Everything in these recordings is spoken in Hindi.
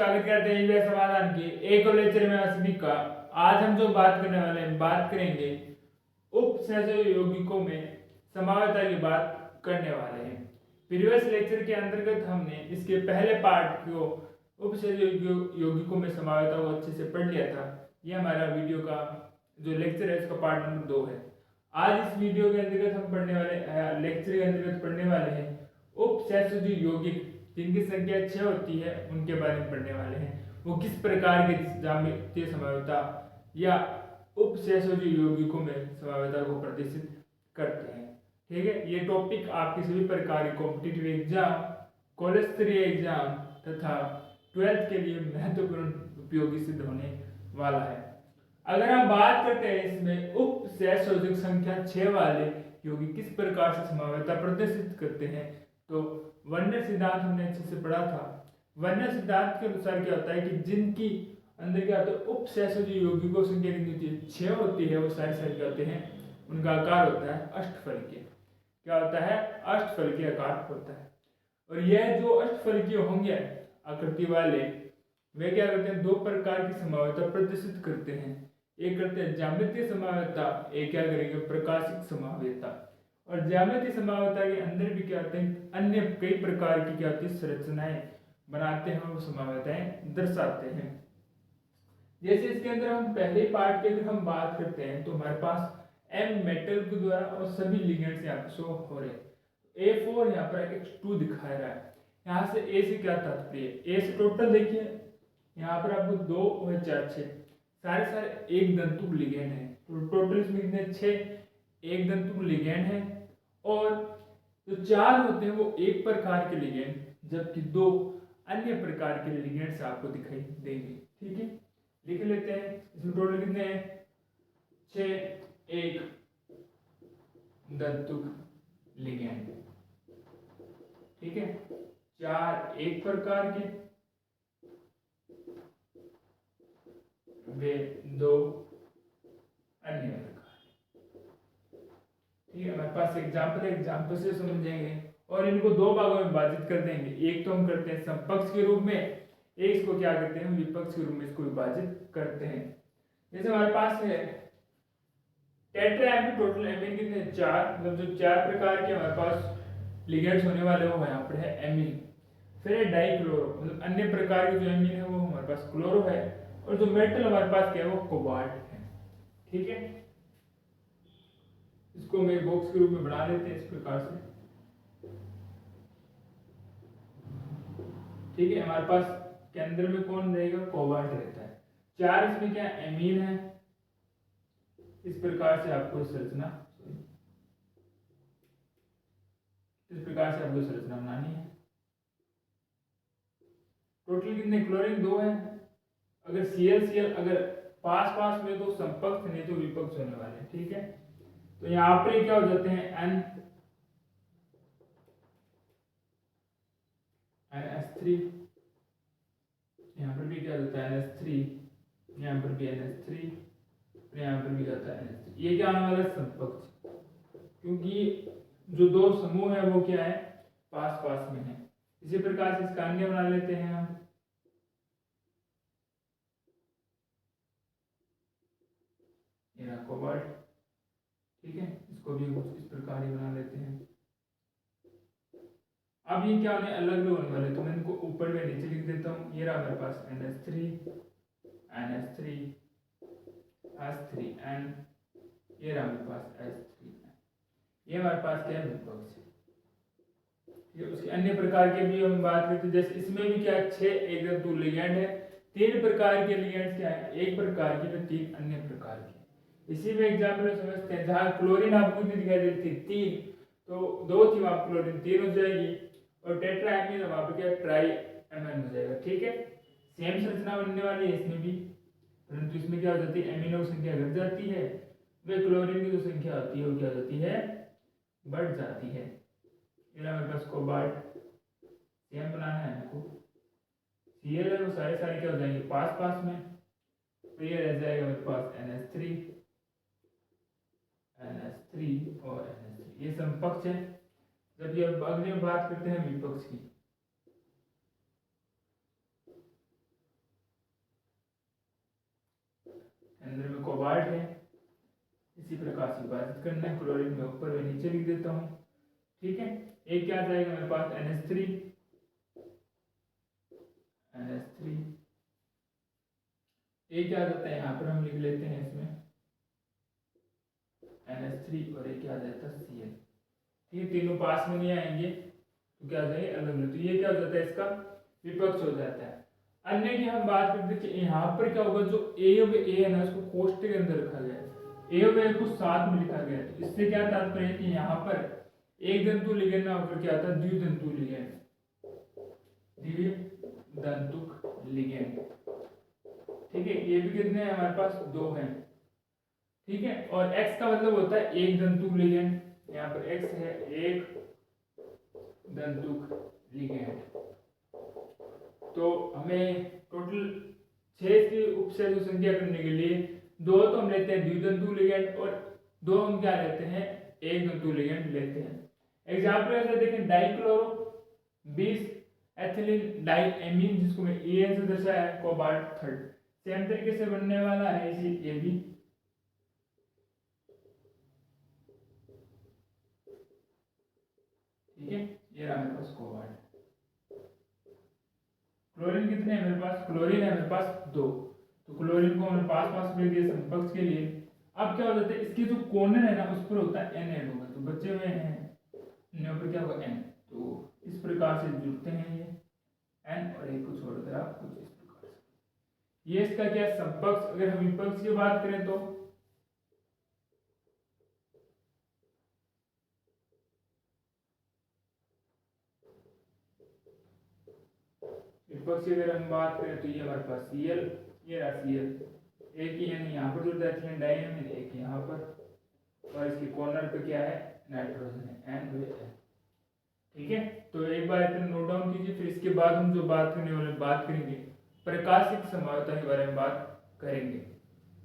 स्वागत करते हैं यूएस समाधान के एक और लेक्चर में आप सभी का। आज हम जो बात करने वाले हैं, बात करेंगे उपसहज यौगिकों में समावता की बात करने वाले हैं। प्रीवियस लेक्चर के अंतर्गत हमने इसके पहले पार्ट को उपसहज यौगिकों में समावता को अच्छे से पढ़ लिया था। ये हमारा वीडियो का जो लेक्चर है इसका पार्ट नंबर 2 है। आज इस वीडियो के अंतर्गत हम पढ़ने वाले लेक्चर के अंतर्गत पढ़ने वाले हैं उपसहज यौगिक जिनकी संख्या 6 होती है उनके बारे में पढ़ने वाले हैं। वो किस प्रकार के ज्यामितीय समावता या उपसहज यौगिकों में समावता को प्रदर्शित करते हैं। ठीक है, ये टॉपिक आपके सभी प्रकार के कॉम्पिटिटिव एग्जाम, कॉलेज स्तरीय एग्जाम तथा 12th के लिए महत्वपूर्ण उपयोगी सिद्ध होने वाला है। अगर हम बात करते हैं इसमें उपसहज संख्या 6 वाले यौगिक किस प्रकार से समावता प्रदर्शित करते हैं, तो वर्णन सिद्धांत हमने अच्छे से पढ़ा था। वर्णन सिद्धांत के अनुसार क्या होता है कि जिनकी अंदर क्या होता है उपसहज यौगिकों की संख्या कितनी होती है, 6 होती है, वो सारे क्या होते हैं, उनका आकार होता है अष्टफलकीय। क्या होता है, अष्टफलकीय आकार होता है। और यह जो अष्टफलकीय होंगे आकृति वाले, वे क्या करते हैं, दो प्रकार की समावता प्रदर्शित करते हैं। एक करते हैं ज्यामितीय समावता, एक क्या करेंगे, प्रकाशिक समावता। और ज्यामितीय समावता के अंदर भी क्या होते हैं, अन्य कई प्रकार की क्या होती है संरचनाएं बनाते हैं और समावताएं दर्शाते हैं। जैसे इसके अंदर हम पहले पार्ट की अगर हम बात करते हैं तो हमारे पास एम मेटल के द्वारा और सभी लिगेंड्स यहाँ पर शो हो रहे हैं। A4 यहाँ पर X2 दिखा रहा है। यहाँ से A से क्या तात्पर्य, A से टोटल देखिए यहाँ पर आपको 2 और 4 6 सारे एक दंतुक लिगेंड है। तो टोटल इसमें कितने 6 एक दंतुक लिगेंड है। और जो 4 होते हैं वो एक प्रकार के लिगेंड, जबकि 2 अन्य प्रकार के लिगेंड्स आपको दिखाई देंगे। ठीक है, लिख लेते हैं। इसमें टोटल कितने हैं, 6 एक दंतुक लिगेंड। ठीक है, 4 एक प्रकार के, वे 2 अन्य प्रकार। ठीक है, हमारे पास एग्जाम्पल से समझेंगे और इनको दो भागों में विभाजित कर देंगे। एक तो हम करते हैं समपक्ष के रूप में, एक इसको क्या करते हैं, विपक्ष के रूप में इसको विभाजित करते हैं। जैसे हमारे पास है टेट्राएमीन, टोटल एमीन कितने 4, मतलब जो 4 प्रकार के हमारे पास लिगेंड्स होने वाले वो यहाँ पर है एमीन। फिर है डाइक्लोरो, मतलब अन्य प्रकार के जो एमीन है वो हमारे पास क्लोरो है। और जो मेटल हमारे पास क्या है वो कोबाल्ट है। ठीक है, इसको मैं बॉक्स के रूप में बना लेते हैं इस प्रकार से। ठीक है, हमारे पास केंद्र में कौन रहेगा, कोबाल्ट रहता है। 4 इसमें क्या एमीन है। इस प्रकार से आपको संरचना बनानी है। टोटल कितने क्लोरीन 2 है। अगर Cl अगर पास में तो समपक्ष, नहीं तो विपक्ष होने वाले हैं। ठीक है, तो यहाँ पर क्या हो जाते हैं NH3, यहाँ पर भी क्या होता है NH3, यहाँ पर भी NH3, यहाँ पर भी जाता है NH3। ये क्या आने वाला है, समपक्ष, क्योंकि जो दो समूह है वो क्या है, पास में है। इसी प्रकार से इसका अन्य बना लेते हैं हम। ये कोबाल्ट। ठीक है, इसको भी कुछ इस प्रकार ही बना लेते हैं। अब ये क्या होने, अलग होने वाले, तो मैं इनको ऊपर में नीचे लिख देता हूँ। ये रहा हमारे पास NH3 H3N, ये रहा हमारे पास H3N। ये हमारे पास क्या है, विपक्ष है। ये उसके अन्य प्रकार के भी हम बात करते हैं। जैसे इसमें भी क्या 6 एक दंतुक लिगेंड है। 3 प्रकार के लिगेंड्स क्या है, एक प्रकार के, तो 3 अन्य प्रकार के। इसी में एग्जाम्पल समझते हैं। जहाँ क्लोरीन आपको कितनी दिखाई देती थी 3, तो 2 थी वहाँ क्लोरीन 3 हो जाएगी। और टेट्राएमीन वहाँ पे क्या ट्राई एमएन हो जाएगा। ठीक है, सेम संरचना बनने वाली है इसमें भी, परंतु इसमें क्या हो जाती है, एमिनो की संख्या घट जाती है, वे क्लोरीन की जो संख्या होती है वो क्या होती है, बढ़ जाती है। ये हमारे पास कोबाल्ट, सेम बनाना है हमको। Cl है वो सारे क्या हो जाएंगे पास में, तो ये रह जाएगा मेरे पास NH3 और NH3, ये समपक्ष है। जब ये अब अगले बात करते हैं विपक्ष की। अंदर में कोबाल्ट है, इसी प्रकार से विभाजित करना है। क्लोरीन में ऊपर व नीचे लिख देता हूँ, ठीक है। एक क्या आ जाएगा मेरे पास NH3, एक क्या आ जाता है यहाँ पर हम लिख लेते हैं इसमें NH3 और एक क्या आ जाता है Cl, ठीक है। तीनों पास में नहीं आएंगे तो क्या आ जाएंगे अलग अलग, तो ये क्या हो जाता है इसका विपक्ष हो जाता है। अन्य की हम बात करते हैं कि यहाँ पर क्या होगा, जो A और A है ना उसको कोष्ठक के अंदर रखा गया है, A और A को साथ में लिखा गया है। तो इससे क्या तात्पर्य है कि यहाँ पर एक दंतु लिगेंड ना होकर क्या आता है द्विदंतु लिगेंड, द्विदंतुक लिगेंड, ठीक है। ये भी कितने हैं हमारे पास, दो हैं, ठीक है। और X का मतलब होता है एक दंतुक लिगेंड, यहाँ पर X है एक दंतुक लिगेंड। तो हमें टोटल 6 की उपसर्ग संख्या करने के लिए दो तो हम लेते हैं द्विदंतु लिगेंड और दो हम क्या लेते हैं एक दंतु लिगेंड लेते हैं। एग्जांपल ऐसे देखें, डाइक्लोरो 20 एथिलीन डाइएमीन, जिसको मैं EN से दर्शाया है, कोबाल्ट 3 सेम तरीके से बनने वाला है इसी ये भी, ठीक है। ये रहा मेरे पास कोबाल्ट। क्लोरीन कितने हैं मेरे पास, क्लोरीन है मेरे पास 2, तो क्लोरीन को हमने पास पास में दिया समकक्ष के लिए। अब क्या हो जाता है, इसकी जो कॉर्नर है ना उस पर होता है N ऐड होगा, तो बचे हुए हैं यहाँ पर क्या होगा N, तो इस प्रकार से जुड़ते हैं ये N और एक को छोड़कर आप कुछ इस प्रकार से। ये इसका क्या समकक्ष। अगर हम विपक्ष की बात करें तो विपक्ष की अगर हम बात करें तो ये हमारे पास Cl, ये रहा Cl, एक ही N यहाँ पर जुड़ता है डाइएमीन, एक यहाँ पर, और इसके कॉर्नर पे क्या है नाइट्रोजन है N व N, ठीक है। तो एक बार इतना नोट डाउन कीजिए। फिर इसके बाद हम जो बात करने वाले बात करेंगे प्रकाशिक संभाव्यता के बारे में बात करेंगे।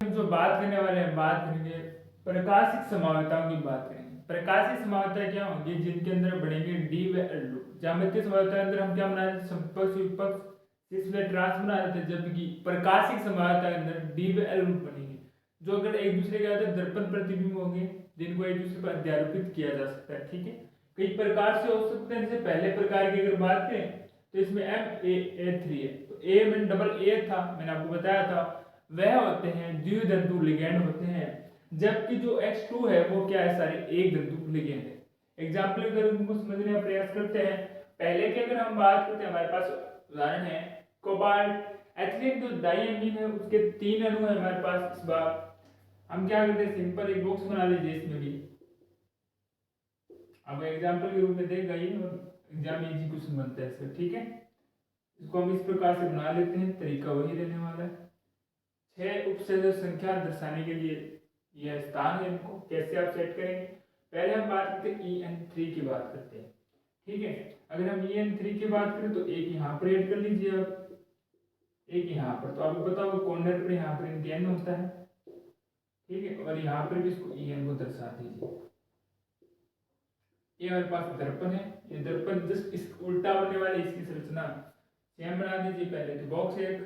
हम जो बात करने वाले हैं बात करेंगे प्रकाशिक संभाव्यताओं की बात करेंगे। प्रकाशिक संभाव्यता क्या होंगी, जिनके अंदर बढ़ेंगे D व L लूप। ज्यामितीय संभाव्यता के अंदर हम क्या बना रहे थे, समकक्ष विपक्ष cis व ट्रांस बना रहे थे, जबकि प्रकाशिक संभाव्यता के अंदर D व L लूप बनेंगे, जो अगर एक दूसरे के आगे दर्पण प्रतिबिंब होंगे जिनको एक दूसरे पर अध्यारोपित किया जा सकता है, ठीक है। कई प्रकार से हो सकते हैं, जैसे पहले प्रकार की अगर बात करें तो इसमें MAA3 है, तो A में डबल A था, मैंने आपको बताया था, वह होते हैं द्विदंतु लिगेंड होते हैं, जबकि जो X2 है वो क्या है, सारे एक दंतु लिगेंड है। एग्जाम्पल अगर उनको समझने का प्रयास करते हैं, पहले की अगर हम बात करते हैं, हमारे पास उदाहरण है कोबाल्ट एथिलीन, जो डाइएमीन है उसके 3 अणु है हमारे पास। इस बार हम क्या करते हैं, सिंपल एक बॉक्स बना लीजिए, इसमें भी अब एग्जाम्पल के रूप में देख गई और एग्जाम इजी क्वेश्चन बनता है इसका, ठीक है। इसको हम इस प्रकार से बना लेते हैं, तरीका वही रहने वाला है। 6 उपसर्ग संख्या दर्शाने के लिए यह स्थान है, इनको कैसे आप सेट करेंगे। पहले हम बात करते हैं EN3 की बात करते हैं, ठीक है। अगर हम EN3 की बात करें तो एक यहाँ पर ऐड कर लीजिए आप, एक यहाँ पर, तो आपको पता होगा कॉर्नर पर यहाँ पर इनके N होता है, ठीक है, और यहाँ पर भी इसको EN को दर्शा दीजिए। ये हमारे पास दर्पण है, ये दर्पण जस्ट इस उल्टा होने वाली इसकी संरचना सेम बना दीजिए। पहले तो बॉक्स एक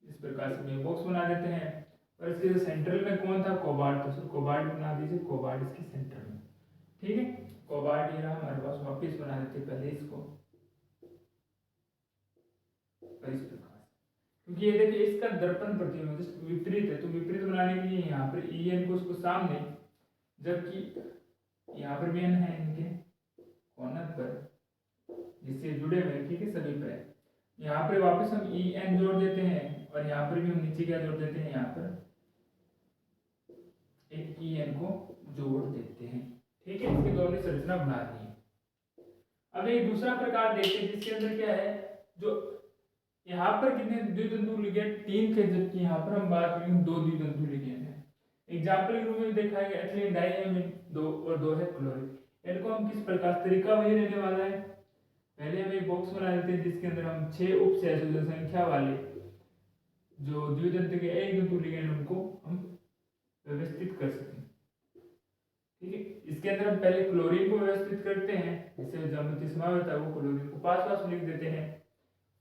इस प्रकार से मैं बॉक्स बना देते हैं, और इसके सेंट्रल में कौन था, कोबाल्ट, तो कोबाल्ट बना दीजिए, कोबाल्ट इसके सेंटर में, ठीक है। कोबाल्ट ये रहा हमारे पास, वापस बना देते पहले इसको इस प्रकार, क्योंकि ये देखिए इसका दर्पण प्रतिबिंब विपरीत है, तो विपरीत बनाने के लिए यहाँ पर EN को उसको सामने, जबकि यहाँ पर भी N है इनके कॉर्नर पर जिससे जुड़े हुए, ठीक है, सभी पर। यहाँ पर वापस हम EN जोड़ देते हैं, और यहाँ पर भी हम नीचे क्या जोड़ देते हैं, यहाँ पर एक EN को जोड़ देते हैं, ठीक है। इसकी दोनों संरचना बना दी है। अब एक दूसरा प्रकार देखते हैं, जिसके अंदर क्या है, जो यहाँ पर कितने द्विदंतु लिगेंड 3 थे, जबकि यहाँ पर हम बात करेंगे 2 द्विदंतु लिगेंड है। एग्जाम्पल के रूप में देखा है एथिलीन डाइएमीन 2 और 2 है क्लोरीन। इनको हम किस प्रकार, तरीका वही रहने वाला है। पहले हम एक बॉक्स बना लेते हैं जिसके अंदर हम 6 उपसंयोजन संख्या वाले जो द्विदंत के एक दंतु लिगेंड उनको हम व्यवस्थित कर सकें, ठीक है। इसके अंदर हम पहले क्लोरीन को व्यवस्थित करते हैं, जिससे ज्यामितीय संभाव्यता वो क्लोरीन को पास पास लिख देते हैं,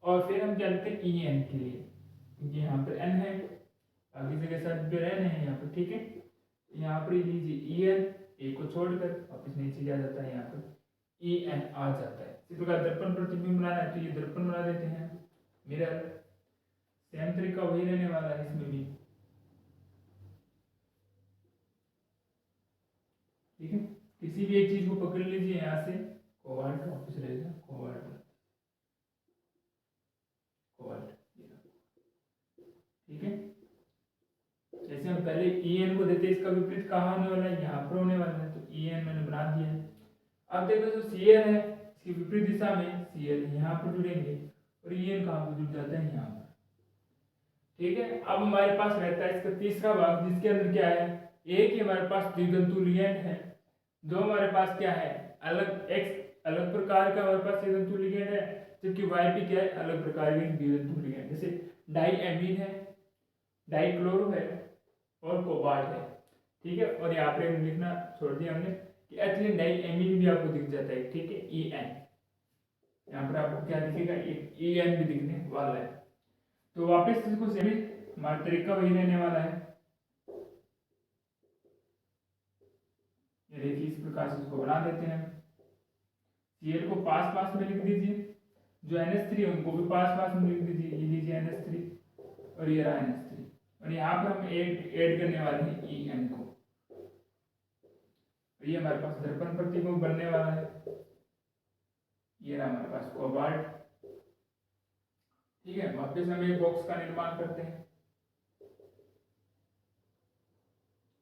और फिर हम क्या लिखते हैं EN के लिए, क्योंकि यहाँ पर n है, बाकी जगह साथ भी n है यहाँ पर, ठीक है। यहाँ पर लीजिए ई एन, ए को छोड़कर वापस नीचे क्या जाता है, यहाँ पर ई एन आ जाता है। इसी प्रकार दर्पण प्रतिबिंब बनाना है तो ये दर्पण बना देते हैं, मिरर। सेम तरीका वही रहने वाला है इसमें भी, ठीक है। किसी भी एक चीज को पकड़ लीजिए यहाँ से, कोबाल्ट वापस रहेगा, कोबाल्ट कोबाल्ट, ठीक है। जैसे हम पहले ई एन को देते, इसका विपरीत कहाँ होने वाला है, यहाँ पर होने वाला है, तो ई एन मैंने बना दिया है। अब देखो जो सी एन है, इसकी विपरीत दिशा में सी एन यहाँ पर जुड़ेंगे और ई एन कहाँ पर जुड़ जाता है, यहाँ पर, ठीक है। अब हमारे पास रहता है इसका तीसरा भाग, जिसके अंदर क्या है, एक ही हमारे पास द्वितंतु लिगेंड है, दो हमारे पास क्या है, अलग एक्स अलग प्रकार का हमारे पास द्वितंतु लिगेंड है, जबकि वाई पी क्या है, अलग प्रकार के द्वितंतु लिगेंड, जैसे डाई एमीन है, डाई क्लोरो है और कोबाल्ट है, ठीक है। और यहाँ पे लिखना छोड़ दिया हमने कि एथिलीन डाई एमीन भी आपको दिख जाता है, ठीक है, ई एन। यहाँ पर आपको क्या दिखेगा, एक ई एन भी दिखने वाला है। तो वापस इसको सेमी हमारा तरीका वही रहने वाला है, ये देखिए इस प्रकार से इसको बना देते हैं। Cl को पास पास में लिख दीजिए, जो NH3 है उनको भी पास पास में लिख दीजिए, ये लीजिए NH3 और ये रहा NH3, और यहाँ पर हम ऐड करने वाले हैं En को, और ये हमारे पास दर्पण प्रतिबिंब बनने वाला है, ये रहा हमारे पास कोबाल्ट, ठीक है। वापस हम एक बॉक्स का निर्माण करते हैं,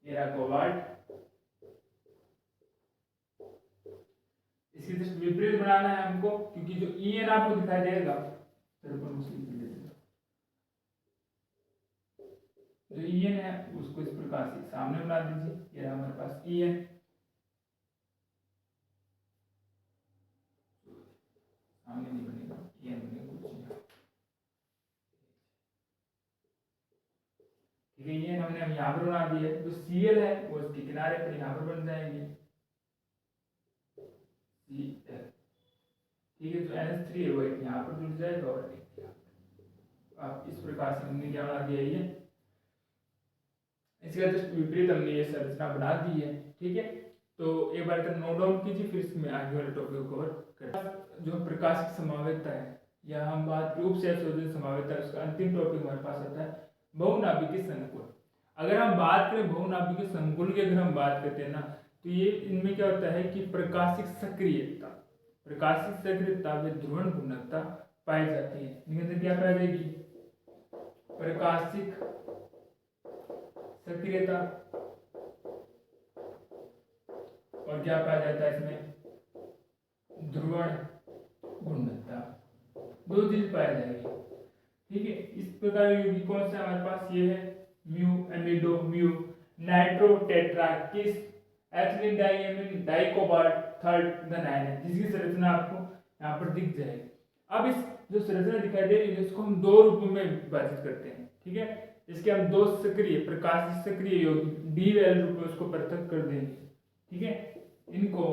ये रहा कोबाल्ट। इसकी जस्ट विपरीत बनाना है हमको, क्योंकि जो ई एन आपको दिखाई देगा दर्पण उसकी जो ई एन है उसको इस प्रकार से सामने बना दीजिए, ये रहा हमारे पास ई एन, सामने नहीं बनेगा, ई एन बनेगा कुछ, ठीक है। ये हमने हम यहाँ पर बना दिया, जो सी एल है वो इसके किनारे पर यहाँ पर बन जाएंगे, ठीक है। जो NH3 है वो एक यहाँ पर जुड़ जाएगा और एक यहाँ पर। आप इस प्रकार से हमने क्या बना दिया, ये इसका जस्ट विपरीत हमने ये संरचना बना दी है, ठीक है। तो एक बार नोट डाउन कीजिए, फिर इसमें आगे वाले टॉपिक को कवर करें। जो प्रकाश की संभाव्यता है, या हम बात रूप से संभाव्यता है, उसका अंतिम टॉपिक हमारे पास आता है बहुनाभिकीय संकुल। अगर हम बात करें बहुनाभिकीय संकुल की, अगर हम बात करते हैं ना, तो ये इनमें क्या होता है कि प्रकाशिक सक्रियता, प्रकाशिक सक्रियता व ध्रुवण घूर्णकता पाई जाती है। निकलते क्या पाई जाएगी, प्रकाशिक सक्रियता, और क्या पाया जाता है इसमें, ध्रुवण घूर्णकता, दो चीज पाई जाएगी, ठीक है। इस प्रकार यौगिक कौन सा हमारे पास, ये है mu amido mu nitro tetrakis ethylene diamine dicobalt third धन आयन है, जिसकी संरचना आपको यहाँ पर दिख जाएगी। अब इस जो संरचना दिखाई दे रही है इसको हम दो रूपों में विभाजित करते हैं, ठीक है। इसके हम दो सक्रिय प्रकाश सक्रिय यौगिक डी वैल रूप में उसको पृथक कर देंगे, ठीक है। इनको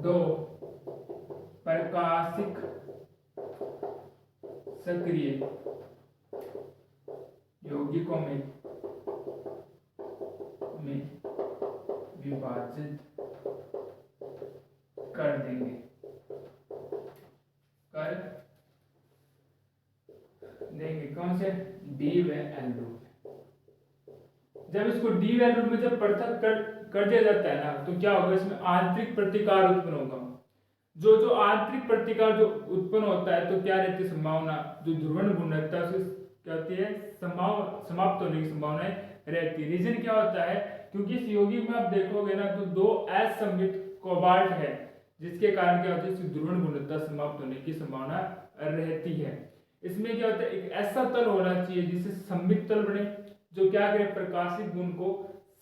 दो प्रकाशिक सक्रिय यौगिकों में विभाजित कर देंगे, कर देंगे कौन से, डी व एल रूप में। जब इसको डी व एल रूप में जब पृथक कर दिया जाता है ना, तो क्या होगा, इसमें आंतरिक प्रतिकार उत्पन्न होगा। जो आंतरिक प्रतिकार जो उत्पन्न होता है, तो क्या रहती है संभावना, जो ध्रुवण घूर्णकता से क्या होती है, समाप्त होने की संभावनाएं रहती है। रीजन क्या होता है, क्योंकि इस यौगिक में आप देखोगे ना, तो दो असममित कोबाल्ट है, जिसके कारण क्या होता है, इसकी ध्रुवण घूर्णकता समाप्त होने की संभावना रहती है। इसमें क्या होता है, एक ऐसा तल होना चाहिए जिससे सममित तल बने, जो क्या करे, प्रकाशिक गुण को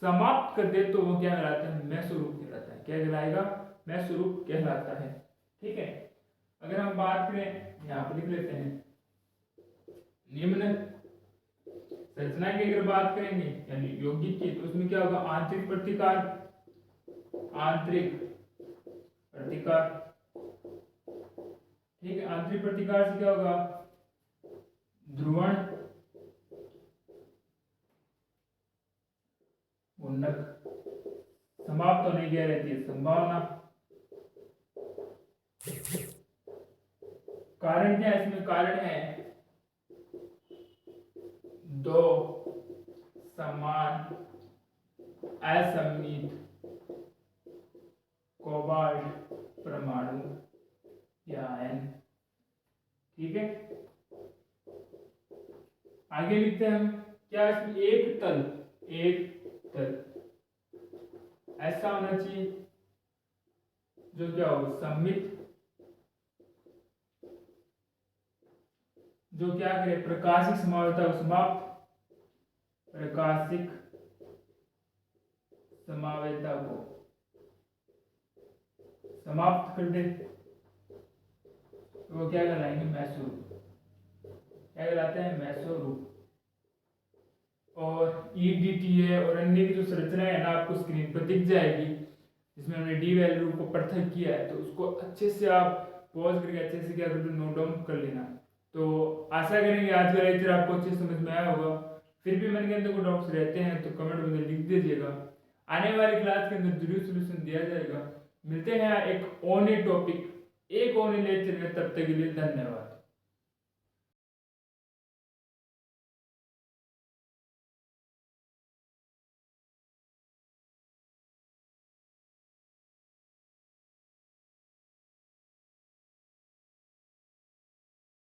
समाप्त कर दे, तो वो क्या कहलाता है, मेसोरूप कहलाता है। क्या कहलाएगा, मेसोरूप कहलाता है, ठीक है। अगर हम बात करें, यहाँ पर लिख लेते हैं, निम्न संरचना की अगर बात करेंगे यानी यौगिक की, तो उसमें क्या होगा, आंतरिक प्रतिकार, आंतरिक प्रतिकार, ठीक है। आंतरिक प्रतिकार से क्या होगा, ध्रुवण, गुणक, समाप्त होने की रहती है संभावना। कारण क्या है इसमें? कारण है दो समान असममित कोबाल्ट परमाणु या आयन। ठीक है, आगे लिखते हैं हम। क्या इसमें एक तल ऐसा होना चाहिए जो क्या हो? सममित, जो क्या करे? प्रकाशिक समावता को समाप्त, प्रकाशिक समावेता को समाप्त कर दे। तो वो क्या कहलाएंगे? मेसो रूप। क्या कहलाते हैं? मेसो रूप। और ईडीटी है और अन्य की जो संरचना है ना, आपको स्क्रीन पर दिख जाएगी, जिसमें हमने डी वैल्यू को पृथक किया है। तो उसको अच्छे से आप पॉज करके अच्छे से क्या करते, नोट डाउन कर लेना। तो आशा करेंगे आज का लेक्चर आपको अच्छे समझ में आया होगा। फिर भी मन के अंदर कोई डाउट्स रहते हैं तो कमेंट में लिख दीजिएगा। आने वाली क्लास के अंदर जरूर सोल्यूशन दिया जाएगा। मिलते हैं एक और नए टॉपिक, एक और नए लेक्चर में। तब तक के लिए धन्यवाद।